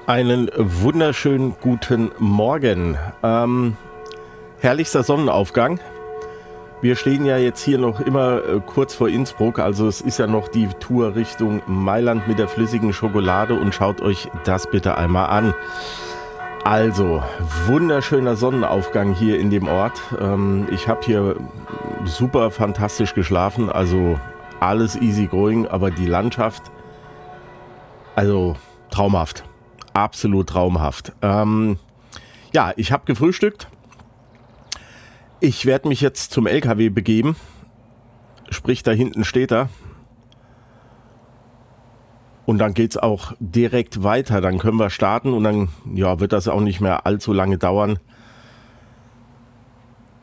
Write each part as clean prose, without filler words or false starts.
Einen wunderschönen guten Morgen. Herrlichster Sonnenaufgang. Wir stehen ja jetzt hier noch immer kurz vor Innsbruck, also es ist ja noch die Tour Richtung Mailand mit der flüssigen Schokolade und schaut euch das bitte einmal an. Also, wunderschöner Sonnenaufgang hier in dem Ort. Ich habe hier super fantastisch geschlafen, also alles easy going, aber die Landschaft, also traumhaft. Absolut traumhaft. Ja, ich habe gefrühstückt. Ich werde mich jetzt zum LKW begeben. Sprich, da hinten steht er. Und dann geht's auch direkt weiter. Dann können wir starten und dann wird das auch nicht mehr allzu lange dauern,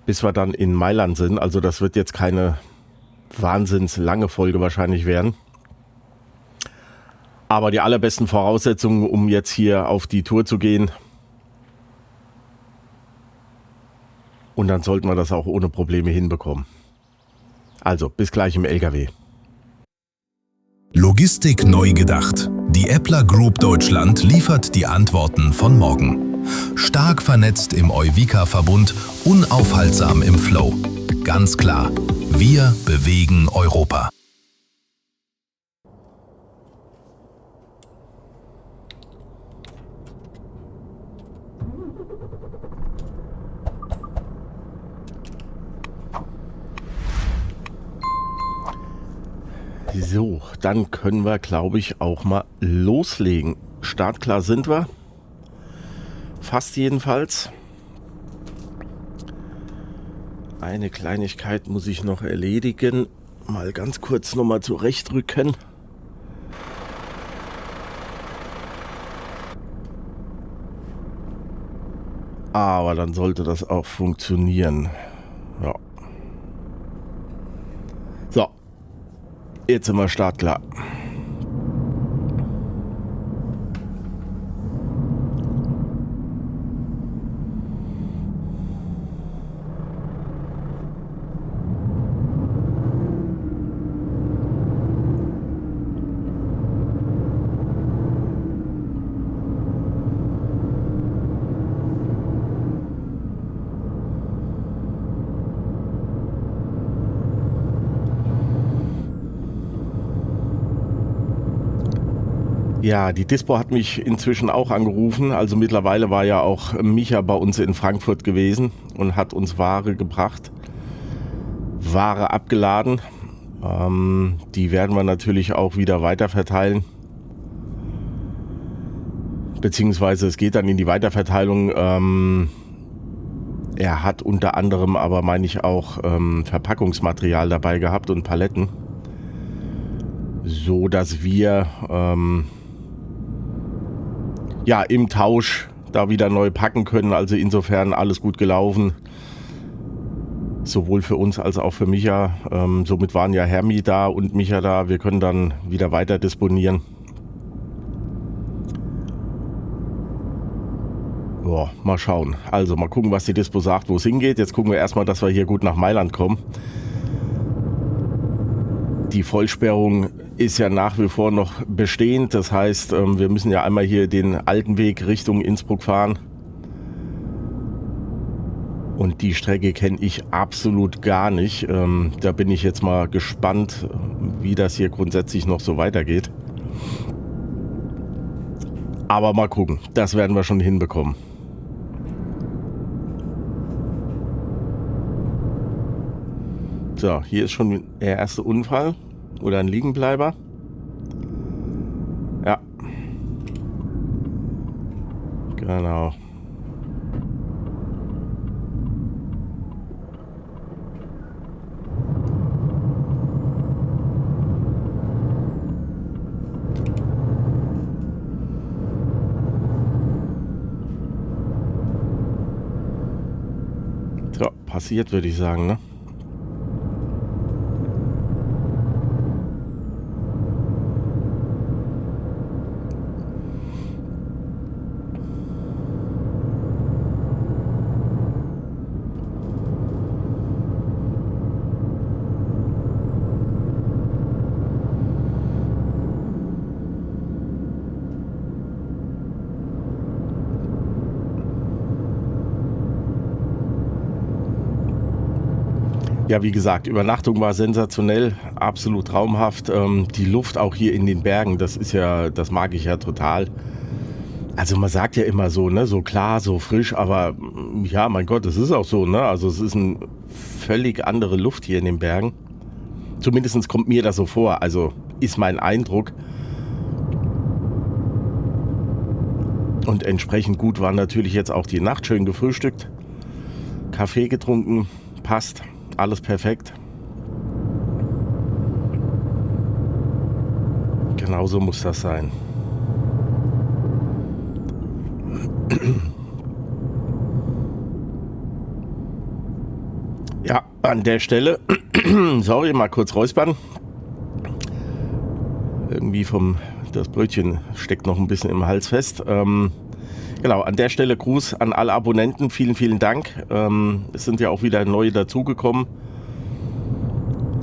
bis wir dann in Mailand sind. Also das wird jetzt keine wahnsinns lange Folge wahrscheinlich werden. Aber die allerbesten Voraussetzungen, um jetzt hier auf die Tour zu gehen. Und dann sollten wir das auch ohne Probleme hinbekommen. Also, bis gleich im LKW. Logistik neu gedacht. Die Eppler Group Deutschland liefert die Antworten von morgen. Stark vernetzt im Euvica-Verbund, unaufhaltsam im Flow. Ganz klar, wir bewegen Europa. So, dann können wir, glaube ich, auch mal loslegen. Startklar sind wir. Fast jedenfalls. Eine Kleinigkeit muss ich noch erledigen. Mal ganz kurz nochmal zurechtrücken. Aber dann sollte das auch funktionieren. Ja. So. Jetzt sind wir startklar. Ja, die Dispo hat mich inzwischen auch angerufen. Also mittlerweile war ja auch Micha bei uns in Frankfurt gewesen und hat uns Ware gebracht. Ware abgeladen. Die werden wir natürlich auch wieder weiterverteilen. Beziehungsweise es geht dann in die Weiterverteilung. Er hat unter anderem aber, meine ich, auch Verpackungsmaterial dabei gehabt und Paletten. So dass wir im Tausch da wieder neu packen können. Also insofern alles gut gelaufen. Sowohl für uns als auch für Micha. Somit waren ja Hermi da und Micha da. Wir können dann wieder weiter disponieren. Boah, mal schauen. Also mal gucken, was die Dispo sagt, wo es hingeht. Jetzt gucken wir erstmal, dass wir hier gut nach Mailand kommen. Die Vollsperrung ist ja nach wie vor noch bestehend. Das heißt, wir müssen ja einmal hier den alten Weg Richtung Innsbruck fahren. Und die Strecke kenne ich absolut gar nicht. Da bin ich jetzt mal gespannt, wie das hier grundsätzlich noch so weitergeht. Aber mal gucken, das werden wir schon hinbekommen. So, hier ist schon der erste Unfall oder ein Liegenbleiber. Ja. Genau. So, passiert, würde ich sagen, ne? Ja, wie gesagt, Übernachtung war sensationell, absolut traumhaft. Die Luft auch hier in den Bergen, das mag ich ja total. Also man sagt ja immer so, ne, so klar, so frisch, aber ja, mein Gott, es ist auch so, ne? Also es ist eine völlig andere Luft hier in den Bergen. Zumindest kommt mir das so vor, also ist mein Eindruck. Und entsprechend gut war natürlich jetzt auch die Nacht, schön gefrühstückt, Kaffee getrunken, passt, alles perfekt. Genauso muss das sein. Ja, an der Stelle, sorry, mal kurz räuspern. Irgendwie das Brötchen steckt noch ein bisschen im Hals fest. Genau, an der Stelle Gruß an alle Abonnenten, vielen, vielen Dank. Es sind ja auch wieder neue dazugekommen.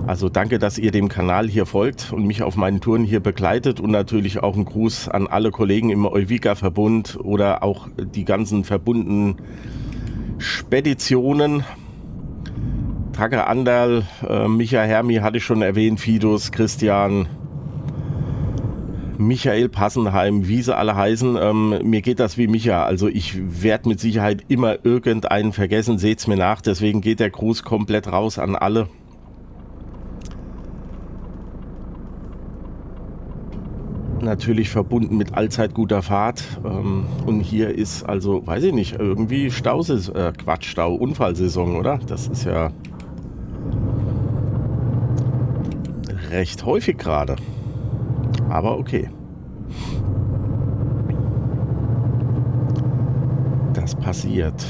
Also danke, dass ihr dem Kanal hier folgt und mich auf meinen Touren hier begleitet und natürlich auch ein Gruß an alle Kollegen im Euvica-Verbund oder auch die ganzen verbundenen Speditionen. Tracker Anderl, Micha Hermi hatte ich schon erwähnt, Fidus, Christian, Michael Passenheim, wie sie alle heißen. Mir geht das wie Micha, also ich werde mit Sicherheit immer irgendeinen vergessen, seht's mir nach, deswegen geht der Gruß komplett raus an alle. Natürlich verbunden mit allzeit guter Fahrt. Und hier ist also, weiß ich nicht, irgendwie Unfallsaison, oder? Das ist ja recht häufig gerade. Aber okay. Das passiert.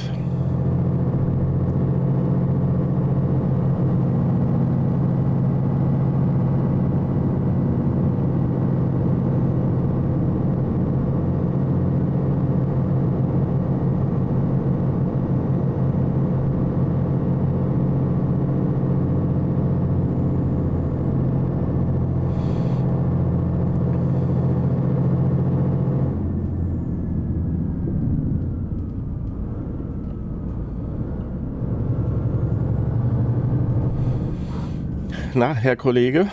Na, Herr Kollege,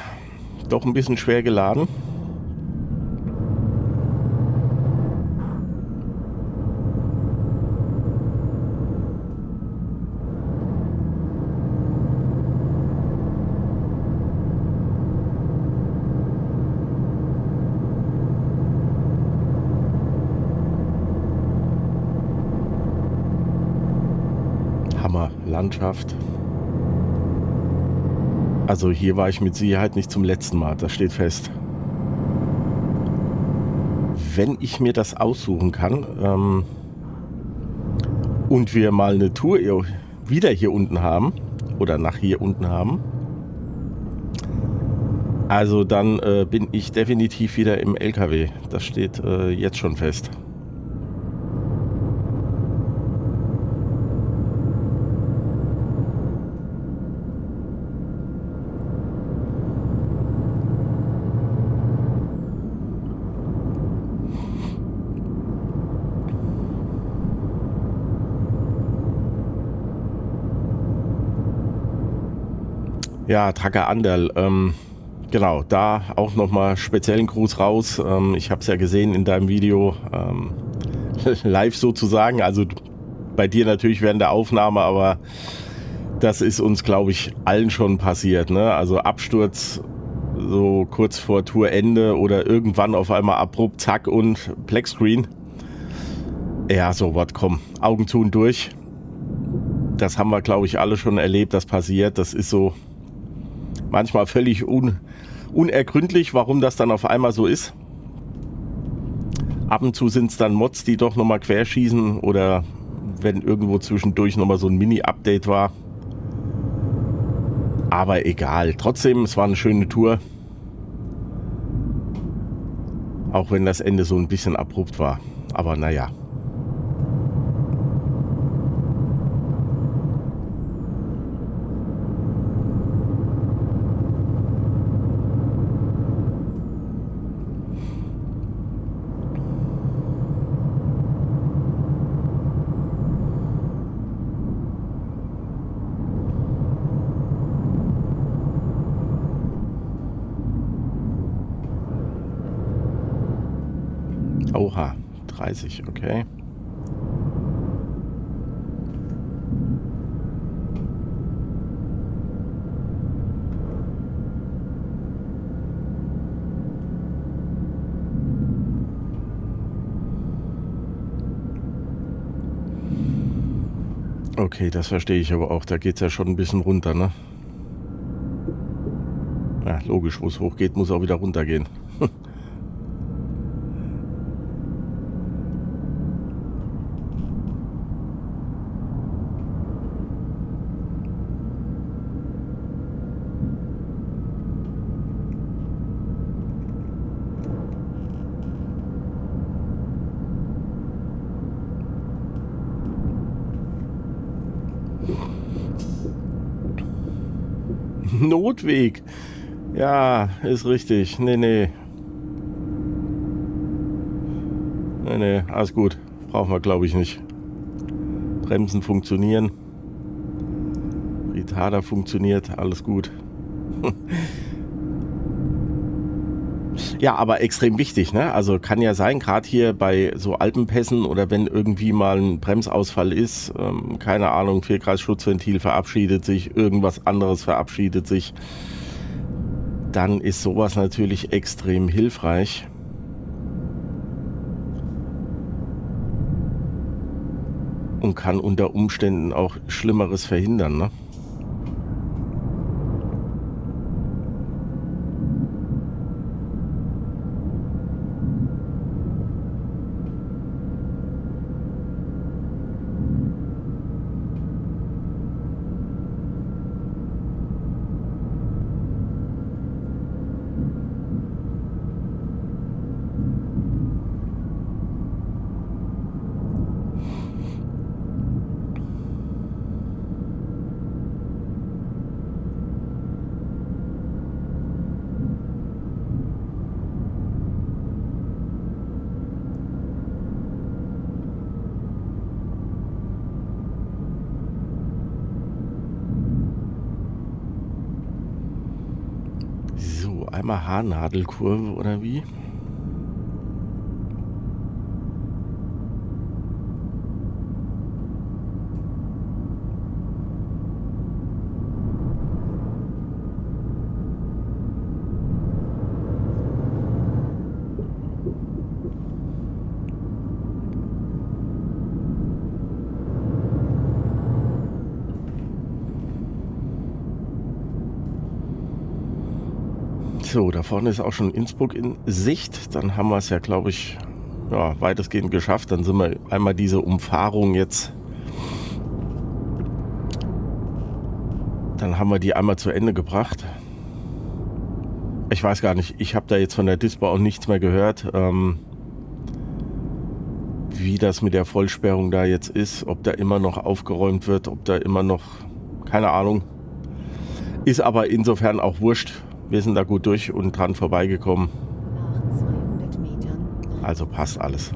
doch ein bisschen schwer geladen. Hammer, Landschaft. Also hier war ich mit Sicherheit nicht zum letzten Mal, das steht fest. Wenn ich mir das aussuchen kann und wir mal eine Tour wieder hier unten haben oder nach hier unten haben, also dann bin ich definitiv wieder im LKW. Das steht jetzt schon fest. Ja, Tracker Anderl, genau, da auch nochmal speziellen Gruß raus. Ich habe es ja gesehen in deinem Video, live sozusagen, also bei dir natürlich während der Aufnahme, aber das ist uns, glaube ich, allen schon passiert, ne? Also Absturz so kurz vor Tourende oder irgendwann auf einmal abrupt, zack und Blackscreen. Ja, so was, komm, Augen zu und durch. Das haben wir, glaube ich, alle schon erlebt, das passiert, das ist so manchmal völlig unergründlich, warum das dann auf einmal so ist. Ab und zu sind es dann Mods, die doch nochmal querschießen oder wenn irgendwo zwischendurch nochmal so ein Mini-Update war. Aber egal, trotzdem, es war eine schöne Tour. Auch wenn das Ende so ein bisschen abrupt war. Aber naja. Oha, 30, okay. Okay, das verstehe ich aber auch. Da geht es ja schon ein bisschen runter, ne? Ja, logisch, wo es hochgeht, muss auch wieder runtergehen. Notweg. Ja, ist richtig. Nee, alles gut. Brauchen wir, glaube ich, nicht. Bremsen funktionieren. Retarder funktioniert, alles gut. Ja, aber extrem wichtig, ne? Also kann ja sein, gerade hier bei so Alpenpässen oder wenn irgendwie mal ein Bremsausfall ist, keine Ahnung, Vierkreisschutzventil verabschiedet sich, irgendwas anderes verabschiedet sich, dann ist sowas natürlich extrem hilfreich. Und kann unter Umständen auch Schlimmeres verhindern, ne? So, einmal Haarnadelkurve oder wie? So, da vorne ist auch schon Innsbruck in Sicht. Dann haben wir es ja, glaube ich, ja, weitestgehend geschafft. Dann sind wir einmal diese Umfahrung jetzt. Dann haben wir die einmal zu Ende gebracht. Ich weiß gar nicht, ich habe da jetzt von der Dispo auch nichts mehr gehört, wie das mit der Vollsperrung da jetzt ist. Ob da immer noch aufgeräumt wird, ob da immer noch, keine Ahnung. Ist aber insofern auch wurscht. Wir sind da gut durch und dran vorbeigekommen. Nach 200 Metern. Also passt alles.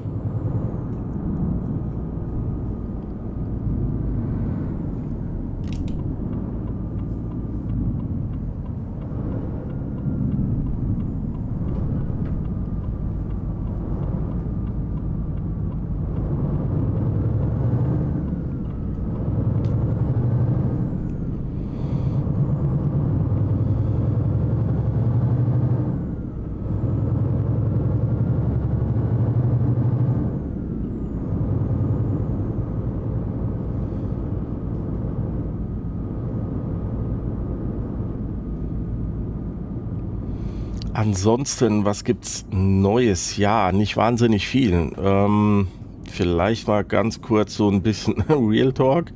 Ansonsten, was gibt's Neues? Ja, nicht wahnsinnig viel. Vielleicht mal ganz kurz so ein bisschen Real Talk.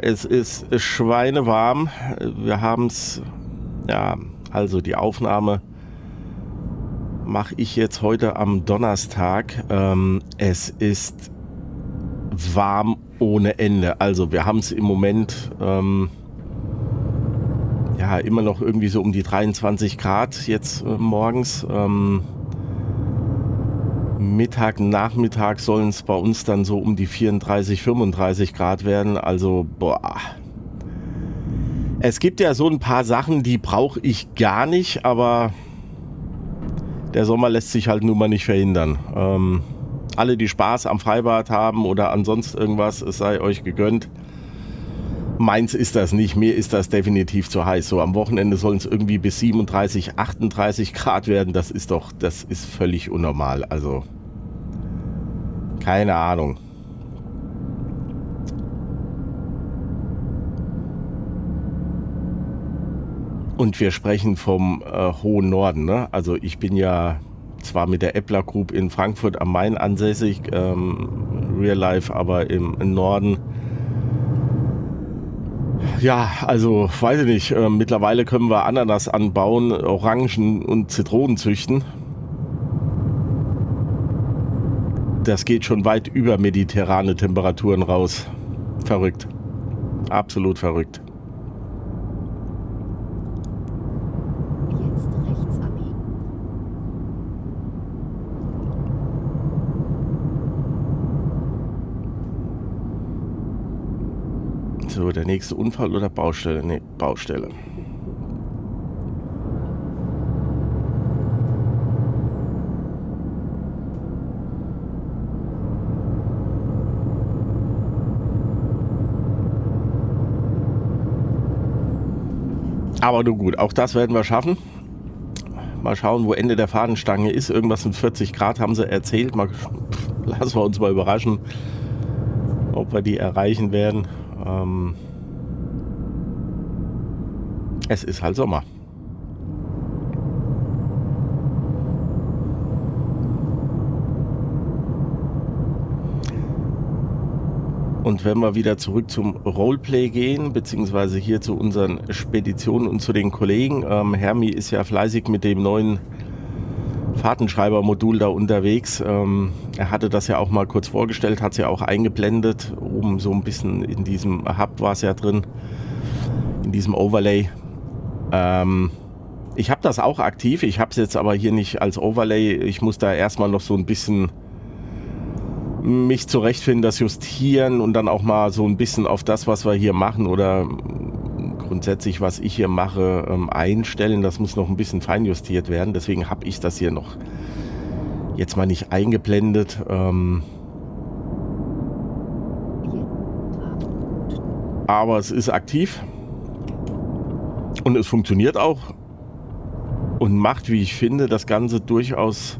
Es ist schweinewarm. Wir haben's, ja, also die Aufnahme mache ich jetzt heute am Donnerstag. Es ist warm ohne Ende. Also wir haben es im Moment ja immer noch irgendwie so um die 23 Grad jetzt morgens. Mittag, Nachmittag sollen es bei uns dann so um die 34, 35 Grad werden. Also, boah. Es gibt ja so ein paar Sachen, die brauche ich gar nicht, aber Der Sommer lässt sich halt nun mal nicht verhindern. Alle, die Spaß am Freibad haben oder an sonst irgendwas, es sei euch gegönnt. Meins ist das nicht, mir ist das definitiv zu heiß. So am Wochenende sollen es irgendwie bis 37, 38 Grad werden. Das ist völlig unnormal. Also, keine Ahnung. Und wir sprechen vom hohen Norden, ne? Also ich bin ja zwar mit der Epler Group in Frankfurt am Main ansässig, Real Life, aber im Norden. Ja, also weiß ich nicht, mittlerweile können wir Ananas anbauen, Orangen und Zitronen züchten. Das geht schon weit über mediterrane Temperaturen raus. Verrückt. Absolut verrückt. Jetzt rechts abbiegen. So, der nächste Unfall oder Baustelle? Ne, Baustelle. Aber nun gut, auch das werden wir schaffen. Mal schauen, wo Ende der Fahnenstange ist. Irgendwas mit 40 Grad haben sie erzählt. Lassen wir uns mal überraschen, ob wir die erreichen werden. Es ist halt Sommer. Und wenn wir wieder zurück zum Roleplay gehen, beziehungsweise hier zu unseren Speditionen und zu den Kollegen. Hermi ist ja fleißig mit dem neuen Fahrtenschreiber-Modul da unterwegs. Er hatte das ja auch mal kurz vorgestellt, hat es ja auch eingeblendet. Oben so ein bisschen in diesem Hub war es ja drin, in diesem Overlay. Ich habe das auch aktiv, ich habe es jetzt aber hier nicht als Overlay. Ich muss da erstmal noch so ein bisschen mich zurechtfinden, das justieren und dann auch mal so ein bisschen auf das, was wir hier machen oder grundsätzlich, was ich hier mache, einstellen. Das muss noch ein bisschen feinjustiert werden. Deswegen habe ich das hier noch jetzt mal nicht eingeblendet. Aber es ist aktiv und es funktioniert auch und macht, wie ich finde, das Ganze durchaus.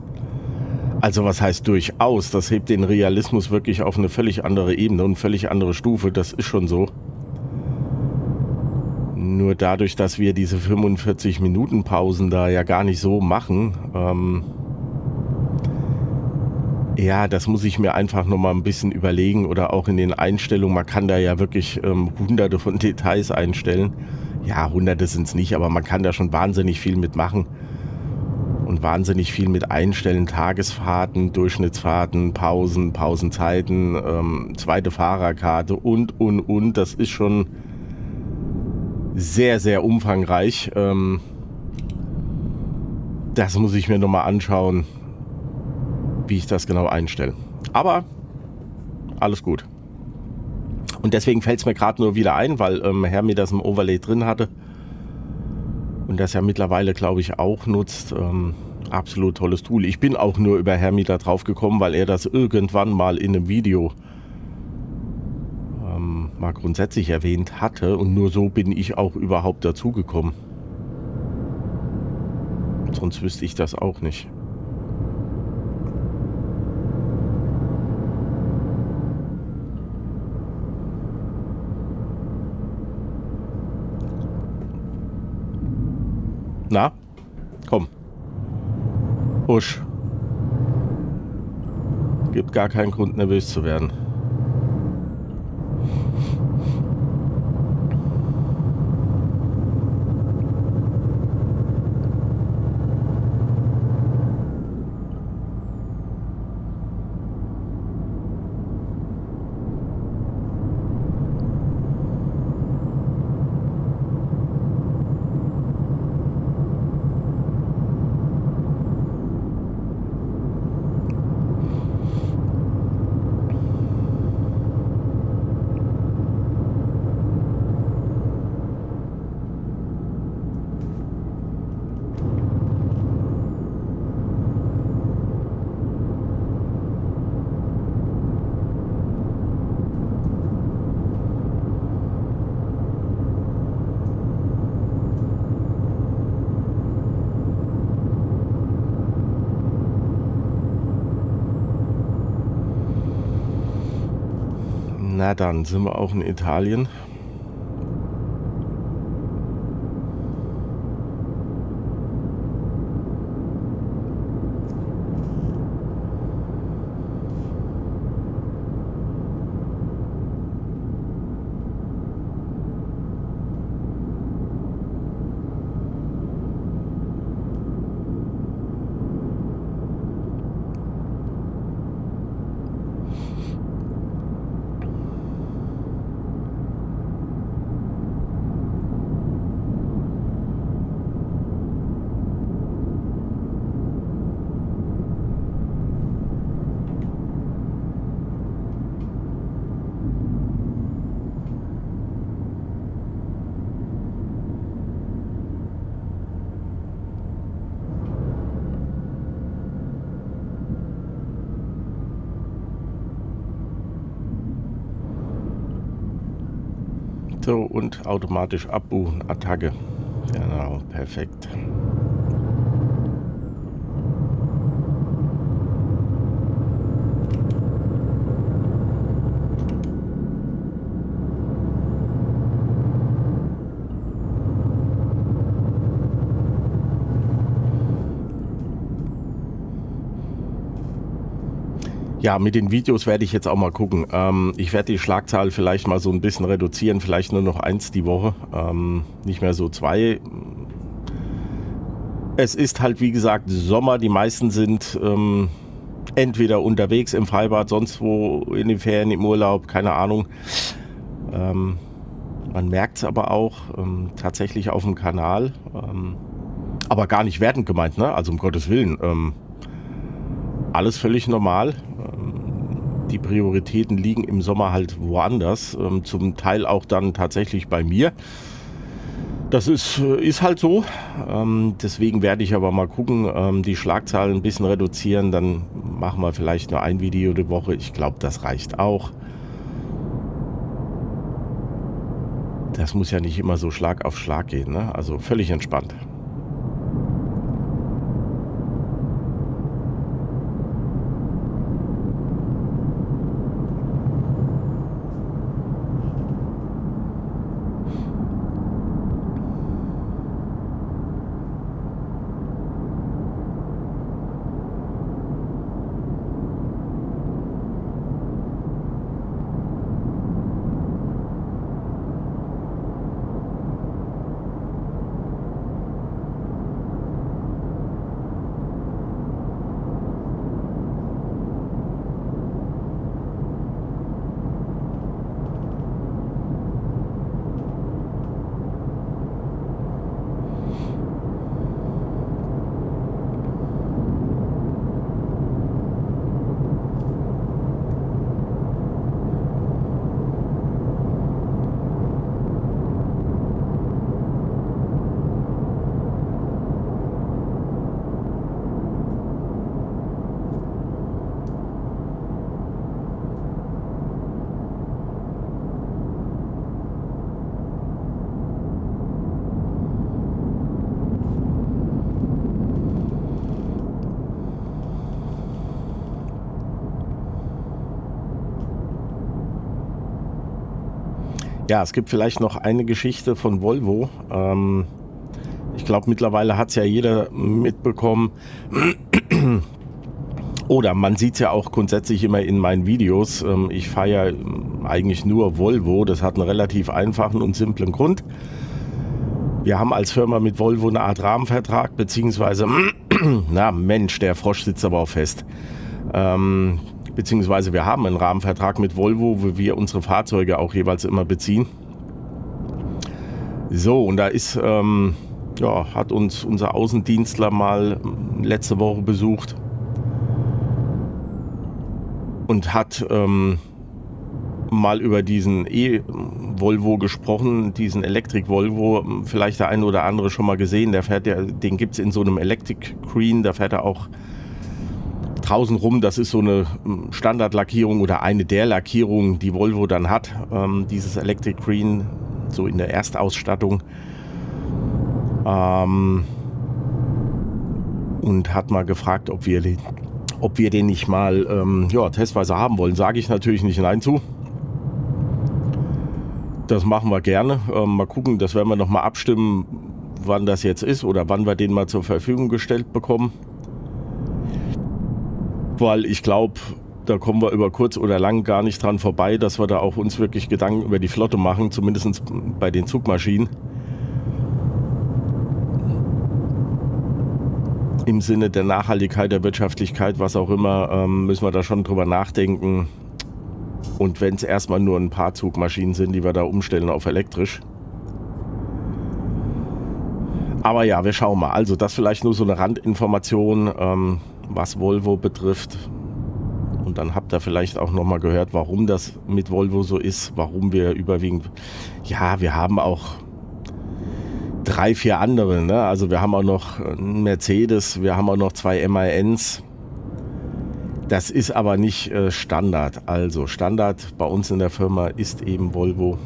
Also was heißt durchaus? Das hebt den Realismus wirklich auf eine völlig andere Ebene und völlig andere Stufe. Das ist schon so. Nur dadurch, dass wir diese 45 Minuten Pausen da ja gar nicht so machen, ja, das muss ich mir einfach nochmal ein bisschen überlegen oder auch in den Einstellungen. Man kann da ja wirklich hunderte von Details einstellen. Ja, hunderte sind es nicht, aber man kann da schon wahnsinnig viel mitmachen. Und wahnsinnig viel mit einstellen, Tagesfahrten, Durchschnittsfahrten, Pausen, Pausenzeiten, zweite Fahrerkarte und. Das ist schon sehr, sehr umfangreich. Das muss ich mir nochmal anschauen, wie ich das genau einstelle. Aber alles gut. Und deswegen fällt es mir gerade nur wieder ein, weil Hermi das im Overlay drin hatte. Und das ja mittlerweile, glaube ich, auch nutzt. Absolut tolles Tool. Ich bin auch nur über Hermi da drauf gekommen, weil er das irgendwann mal in einem Video mal grundsätzlich erwähnt hatte. Und nur so bin ich auch überhaupt dazu gekommen. Sonst wüsste ich das auch nicht. Na, komm. Husch. Gibt gar keinen Grund, nervös zu werden. Na dann sind wir auch in Italien. So, und automatisch abbuchen, Attacke. Genau, perfekt. Ja, mit den Videos werde ich jetzt auch mal gucken. Ich werde die Schlagzahl vielleicht mal so ein bisschen reduzieren, vielleicht nur noch 1 die Woche, nicht mehr so 2. Es ist halt, wie gesagt, Sommer, die meisten sind entweder unterwegs im Freibad, sonst wo in den Ferien, im Urlaub, keine Ahnung. Man merkt es aber auch tatsächlich auf dem Kanal, aber gar nicht wertend gemeint, ne? Also um Gottes Willen. Alles völlig normal. Die Prioritäten liegen im Sommer halt woanders, zum Teil auch dann tatsächlich bei mir. Das ist halt so. Deswegen werde ich aber mal gucken, die Schlagzahlen ein bisschen reduzieren. Dann machen wir vielleicht nur ein Video die Woche. Ich glaube, das reicht auch. Das muss ja nicht immer so Schlag auf Schlag gehen, ne? Also völlig entspannt. Ja, es gibt vielleicht noch eine Geschichte von Volvo. Ich glaube, mittlerweile hat es ja jeder mitbekommen. Oder man sieht es ja auch grundsätzlich immer in meinen Videos. Ich fahre ja eigentlich nur Volvo. Das hat einen relativ einfachen und simplen Grund. Wir haben als Firma mit Volvo eine Art Rahmenvertrag, beziehungsweise, na Mensch, der Frosch sitzt aber auch fest. Beziehungsweise wir haben einen Rahmenvertrag mit Volvo, wo wir unsere Fahrzeuge auch jeweils immer beziehen. So, und da ist, hat uns unser Außendienstler mal letzte Woche besucht und hat mal über diesen E-Volvo gesprochen, diesen Elektrik-Volvo. Vielleicht der eine oder andere schon mal gesehen. Der fährt ja, den gibt es in so einem Electric Green, da fährt er auch draußen rum. Das ist so eine Standardlackierung oder eine der Lackierungen, die Volvo dann hat. Dieses Electric Green, so in der Erstausstattung. Und hat mal gefragt, ob wir den nicht mal testweise haben wollen. Sage ich natürlich nicht nein zu. Das machen wir gerne. Mal gucken, das werden wir nochmal abstimmen, wann das jetzt ist oder wann wir den mal zur Verfügung gestellt bekommen. Weil ich glaube, da kommen wir über kurz oder lang gar nicht dran vorbei, dass wir da auch uns wirklich Gedanken über die Flotte machen, zumindest bei den Zugmaschinen. Im Sinne der Nachhaltigkeit, der Wirtschaftlichkeit, was auch immer, müssen wir da schon drüber nachdenken. Und wenn es erstmal nur ein paar Zugmaschinen sind, die wir da umstellen auf elektrisch. Aber ja, wir schauen mal. Also das vielleicht nur so eine Randinformation, was Volvo betrifft. Und dann habt ihr vielleicht auch nochmal gehört, warum das mit Volvo so ist. Warum wir überwiegend... Ja, wir haben auch 3, 4 andere. Ne? Also wir haben auch noch einen Mercedes, wir haben auch noch 2 MANs. Das ist aber nicht Standard. Also Standard bei uns in der Firma ist eben Volvo.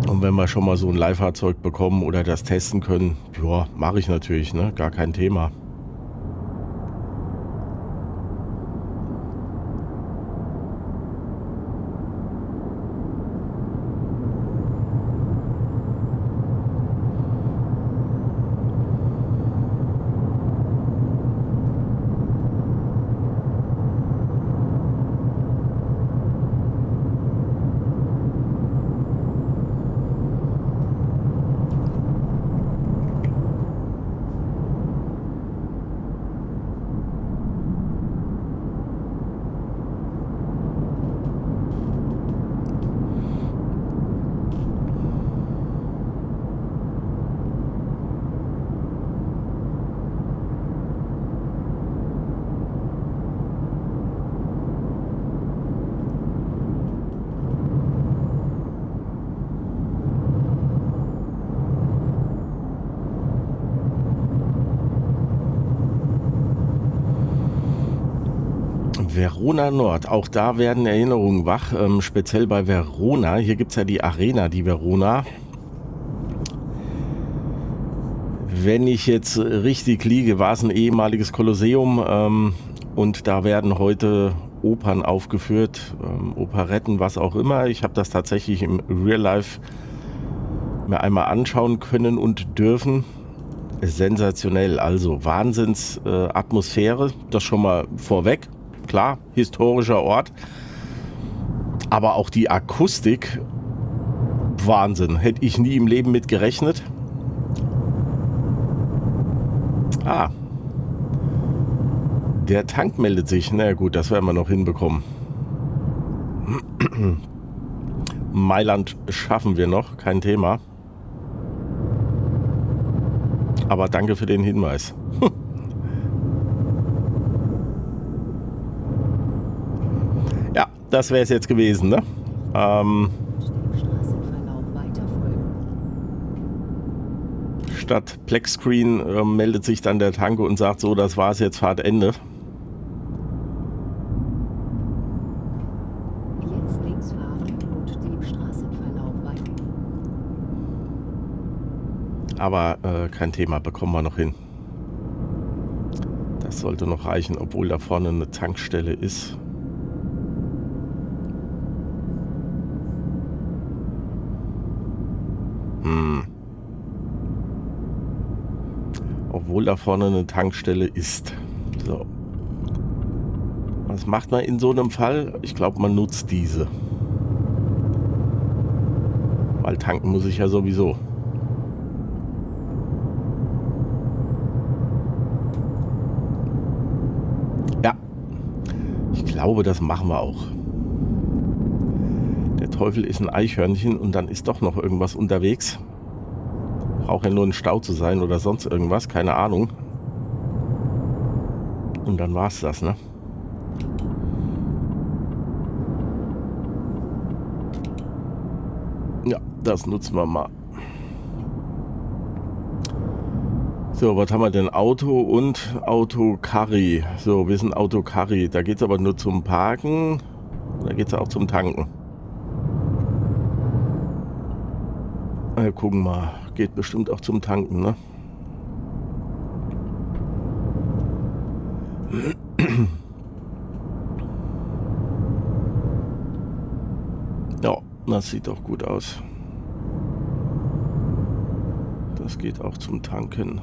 Und wenn wir schon mal so ein Leihfahrzeug bekommen oder das testen können, ja, mache ich natürlich, ne? Gar kein Thema. Verona Nord, auch da werden Erinnerungen wach, speziell bei Verona. Hier gibt es ja die Arena, die Verona. Wenn ich jetzt richtig liege, war es ein ehemaliges Kolosseum und da werden heute Opern aufgeführt, Operetten, was auch immer. Ich habe das tatsächlich im Real Life mir einmal anschauen können und dürfen. Sensationell, also Wahnsinns-Atmosphäre, das schon mal vorweg. Klar, historischer Ort, aber auch die Akustik, Wahnsinn, hätte ich nie im Leben mit gerechnet. Der Tank meldet sich, na gut, das werden wir noch hinbekommen. Mailand schaffen wir noch, kein Thema. Aber danke für den Hinweis. Das wäre es jetzt gewesen, ne? Statt Plex-Screen meldet sich dann der Tank und sagt so, das war's jetzt, Fahrtende. Jetzt links fahren und den Straßenverlauf weiter. Aber kein Thema, bekommen wir noch hin. Das sollte noch reichen, obwohl da vorne eine Tankstelle ist. Obwohl da vorne eine Tankstelle ist. So. Was macht man in so einem Fall? Ich glaube, man nutzt diese. Weil tanken muss ich ja sowieso. Ja. Ich glaube, das machen wir auch. Der Teufel ist ein Eichhörnchen und dann ist doch noch irgendwas unterwegs. Braucht ja nur ein Stau zu sein oder sonst irgendwas, keine Ahnung. Und dann war's das, ne? Ja, das nutzen wir mal. So, was haben wir denn? Auto und Autocarry. So, wir sind Autocarry. Da geht es aber nur zum Parken. Da geht es auch zum Tanken. Gucken mal. Geht bestimmt auch zum Tanken, ne? Das sieht doch gut aus. Das geht auch zum Tanken.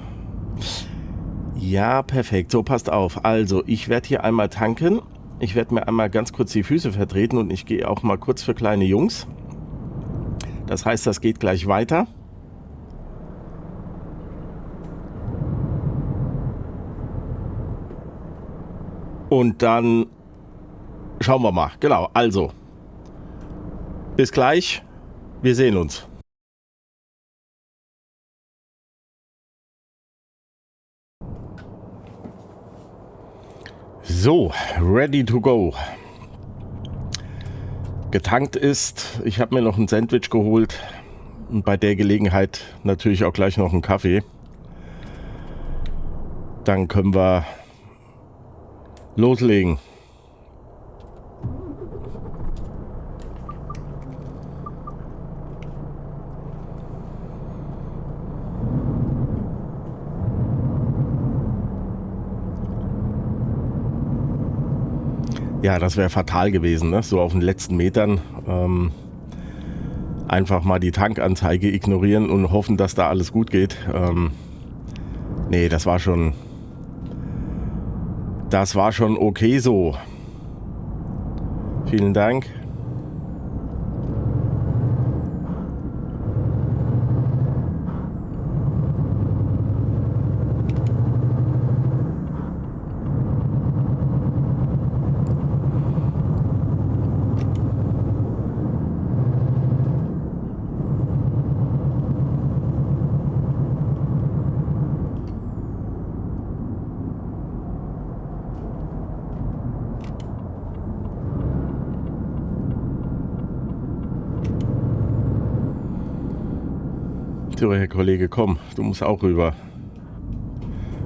Ja, perfekt. So, passt auf. Also, ich werde hier einmal tanken. Ich werde mir einmal ganz kurz die Füße vertreten und ich gehe auch mal kurz für kleine Jungs. Das heißt, das geht gleich weiter. Und dann schauen wir mal. Genau, also. Bis gleich. Wir sehen uns. So, ready to go. Getankt ist, ich habe mir noch ein Sandwich geholt und bei der Gelegenheit natürlich auch gleich noch einen Kaffee. Dann können wir loslegen. Ja, das wäre fatal gewesen, ne? So auf den letzten Metern einfach mal die Tankanzeige ignorieren und hoffen, dass da alles gut geht. Nee, das war schon okay so. Vielen Dank. So, Herr Kollege, komm, du musst auch rüber.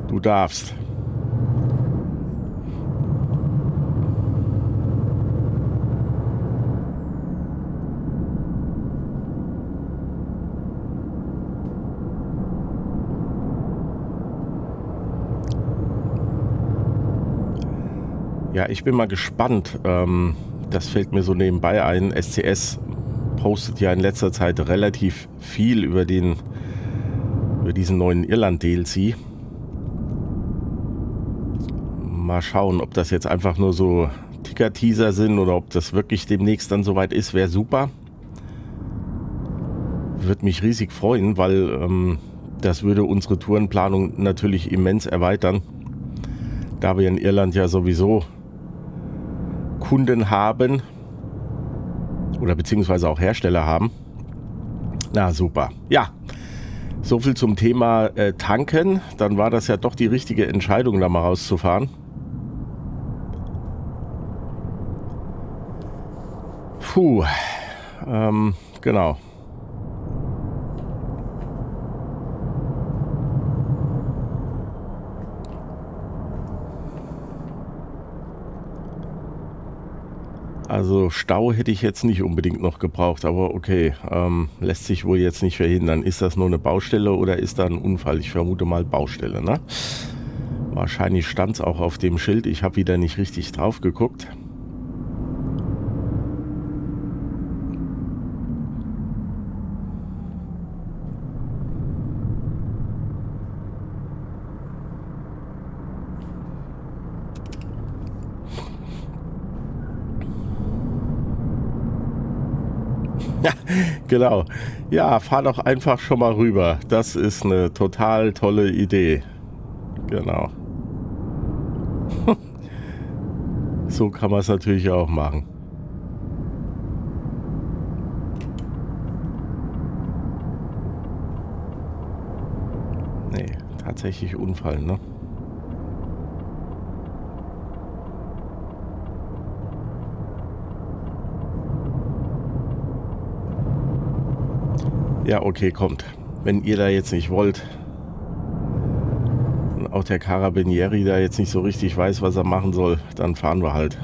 Du darfst. Ja, ich bin mal gespannt. Das fällt mir so nebenbei ein. SCS postet ja in letzter Zeit relativ viel über diesen neuen Irland-DLC. Mal schauen, ob das jetzt einfach nur so Ticker-Teaser sind oder ob das wirklich demnächst dann soweit ist, wäre super. Würde mich riesig freuen, weil das würde unsere Tourenplanung natürlich immens erweitern. Da wir in Irland ja sowieso Kunden haben oder beziehungsweise auch Hersteller haben. Na super. Ja, so viel zum Thema Tanken. Dann war das ja doch die richtige Entscheidung, da mal rauszufahren. Puh, genau. Also Stau hätte ich jetzt nicht unbedingt noch gebraucht, aber okay, lässt sich wohl jetzt nicht verhindern. Ist das nur eine Baustelle oder ist da ein Unfall? Ich vermute mal Baustelle, ne? Wahrscheinlich stand es auch auf dem Schild. Ich habe wieder nicht richtig drauf geguckt. Ja, genau. Ja, fahr doch einfach schon mal rüber. Das ist eine total tolle Idee. Genau. So kann man es natürlich auch machen. Nee, tatsächlich Unfall, ne? Ja, okay, kommt. Wenn ihr da jetzt nicht wollt und auch der Carabinieri da jetzt nicht so richtig weiß, was er machen soll, dann fahren wir halt.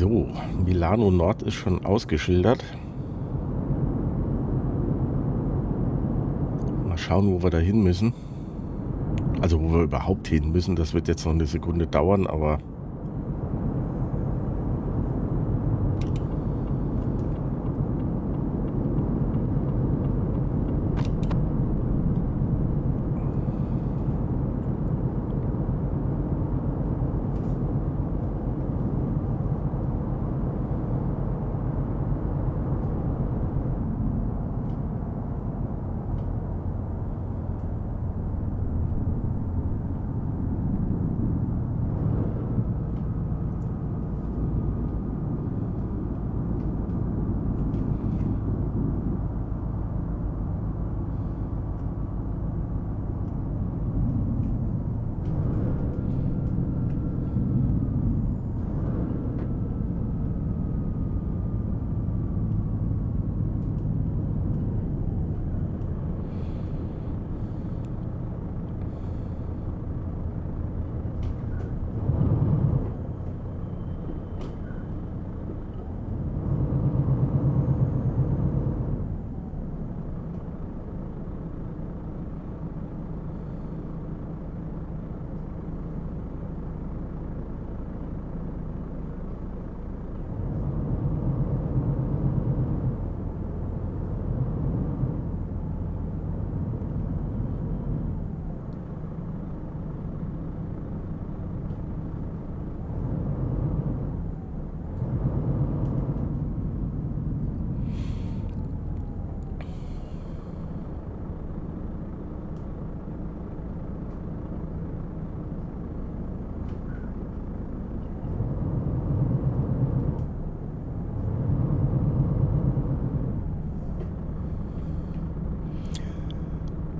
So, Milano Nord ist schon ausgeschildert. Mal schauen, wo wir da hin müssen. Also wo wir überhaupt hin müssen. Das wird jetzt noch eine Sekunde dauern, aber...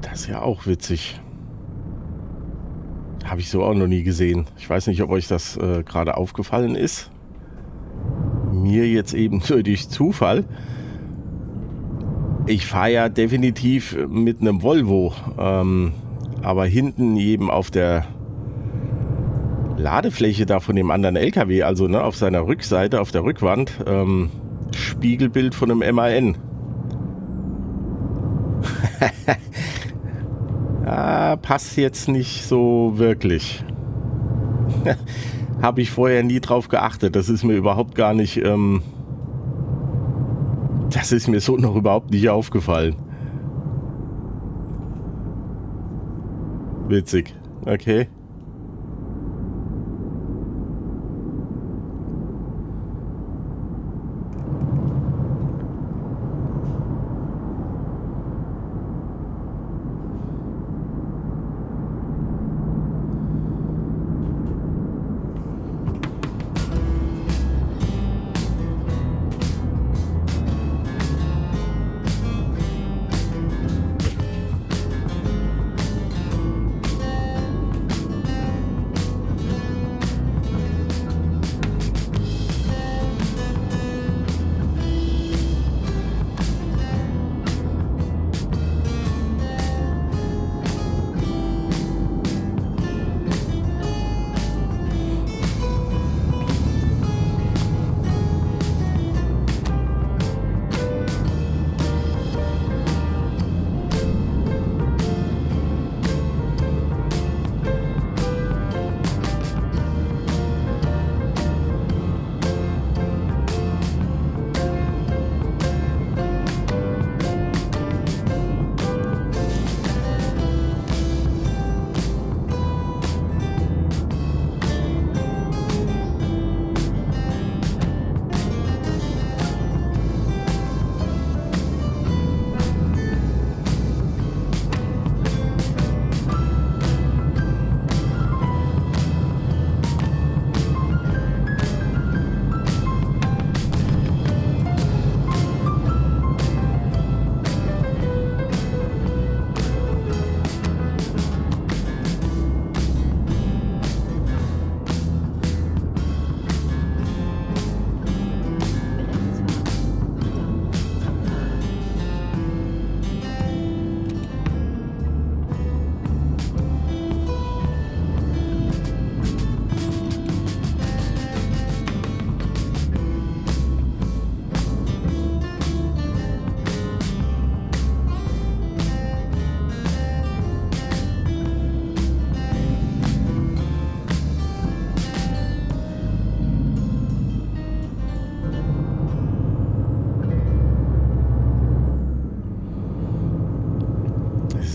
Das ist ja auch witzig. Habe ich so auch noch nie gesehen. Ich weiß nicht, ob euch das gerade aufgefallen ist. Mir jetzt eben nur durch Zufall. Ich fahre ja definitiv mit einem Volvo. Aber hinten eben auf der Ladefläche da von dem anderen LKW, also ne, auf seiner Rückseite, auf der Rückwand, Spiegelbild von einem MAN. Passt jetzt nicht so wirklich. Habe ich vorher nie drauf geachtet. Das ist mir überhaupt gar nicht, das ist mir so noch überhaupt nicht aufgefallen. Witzig. Okay.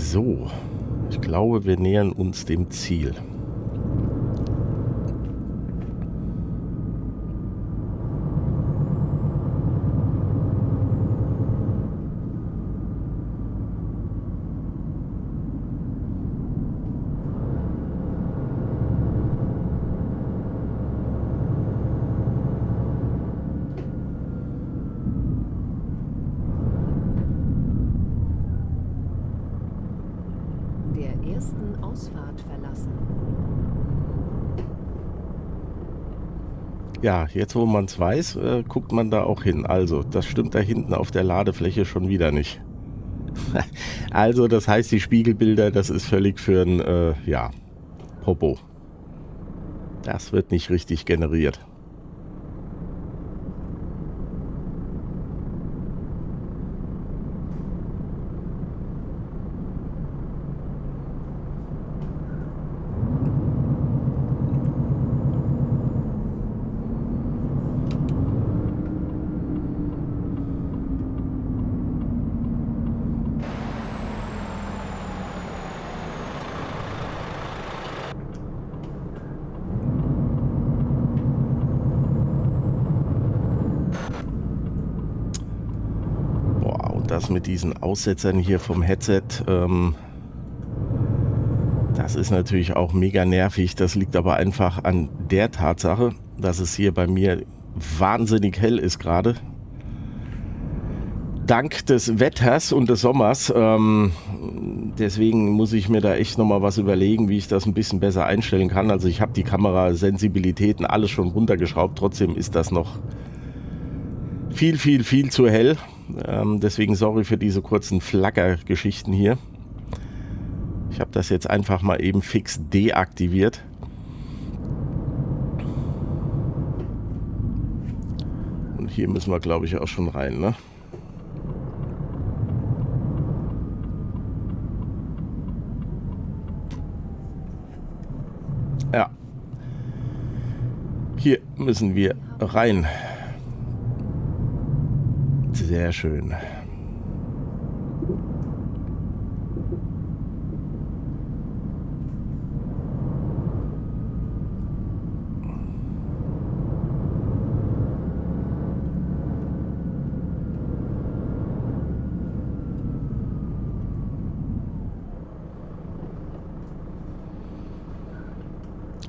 So, ich glaube, wir nähern uns dem Ziel. Der ersten Ausfahrt verlassen. Ja, jetzt wo man es weiß, guckt man da auch hin. Also, das stimmt da hinten auf der Ladefläche schon wieder nicht. Also, das heißt, die Spiegelbilder, das ist völlig für ein, ja, Popo. Das wird nicht richtig generiert. Das mit diesen Aussetzern hier vom Headset, das ist natürlich auch mega nervig. Das liegt aber einfach an der Tatsache, dass es hier bei mir wahnsinnig hell ist gerade. Dank des Wetters und des Sommers. Deswegen muss ich mir da echt nochmal was überlegen, wie ich das ein bisschen besser einstellen kann. Also ich habe die Kamerasensibilitäten alles schon runtergeschraubt. Trotzdem ist das noch viel zu hell. Deswegen sorry für diese kurzen Flackergeschichten hier. Ich habe das jetzt einfach mal eben fix deaktiviert. Und hier müssen wir, glaube ich, auch schon rein, ne? Ja. Hier müssen wir rein. Sehr schön.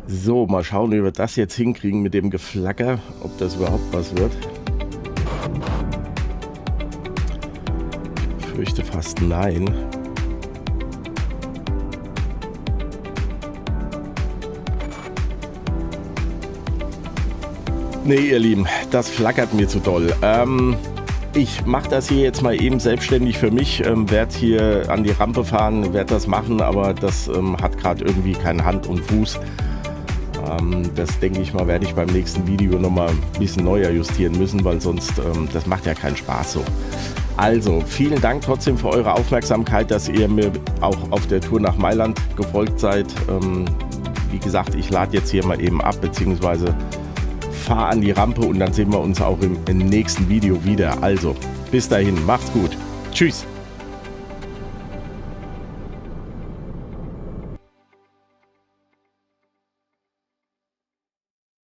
So, mal schauen, wie wir das jetzt hinkriegen mit dem Geflacker, ob das überhaupt was wird. Ich fürchte fast nein. Nee, ihr Lieben, das flackert mir zu doll. Ich mache das hier jetzt mal eben selbstständig für mich, werde hier an die Rampe fahren, werde das machen, aber das hat gerade irgendwie keine Hand und Fuß. Das denke ich mal, werde ich beim nächsten Video nochmal ein bisschen neuer justieren müssen, weil sonst, das macht ja keinen Spaß so. Also, vielen Dank trotzdem für eure Aufmerksamkeit, dass ihr mir auch auf der Tour nach Mailand gefolgt seid. Wie gesagt, ich lade jetzt hier mal eben ab, beziehungsweise fahre an die Rampe und dann sehen wir uns auch im nächsten Video wieder. Also, bis dahin, macht's gut. Tschüss.